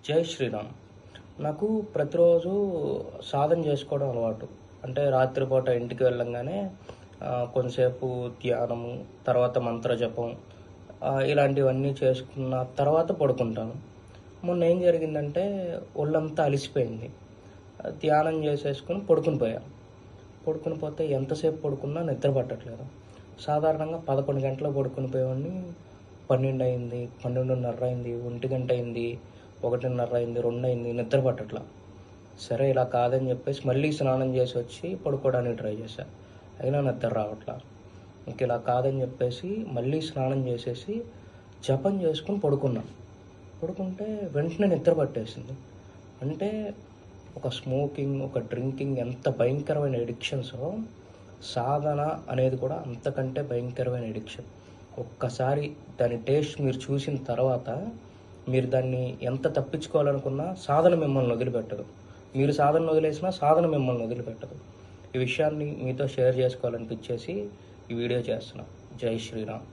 జై శ్రీరామ్. నాకు ప్రతిరోజు సాధన చేసుకోవడం అలవాటు. అంటే రాత్రిపూట ఇంటికి వెళ్ళంగానే కొంతసేపు ధ్యానము, తర్వాత మంత్రజపం ఇలాంటివన్నీ చేసుకున్న తర్వాత పడుకుంటాను. మొన్న ఏం జరిగిందంటే ఒళ్ళంతా అలిసిపోయింది. ధ్యానం చేసేసుకొని పడుకుని పోయాను. పడుకుని పోతే ఎంతసేపు పడుకున్నా నిద్ర పట్టట్లేదు. సాధారణంగా 11 గంటలకు పడుకుని పోయేవాడిని 12 అయింది, 12:30 అయింది, 1 గంట అయింది, 1:30 అయింది, 2 అయింది, నిద్ర పట్టట్లా. సరే ఇలా కాదని చెప్పేసి మళ్ళీ స్నానం చేసి వచ్చి పడుకోవడానికి ట్రై చేశా. అయినా నిద్ర రావట్లా. ఇంక ఇలా కాదని చెప్పేసి మళ్ళీ స్నానం చేసేసి జపం చేసుకుని పడుకున్నా. పడుకుంటే వెంటనే నిద్ర పట్టేసింది. అంటే ఒక స్మోకింగ్, ఒక డ్రింకింగ్ ఎంత భయంకరమైన ఎడిక్షన్సో, సాధన అనేది కూడా అంతకంటే భయంకరమైన ఎడిక్షన్. ఒక్కసారి దాని టేస్ట్ మీరు చూసిన తర్వాత మీరు దాన్ని ఎంత తప్పించుకోవాలనుకున్నా సాధన మిమ్మల్ని వదిలిపెట్టదు. మీరు సాధనను వదిలేసినా సాధన మిమ్మల్ని వదిలిపెట్టదు. ఈ విషయాన్ని మీతో షేర్ చేసుకోవాలనిపించేసి ఈ వీడియో చేస్తున్నా. జై శ్రీరామ్.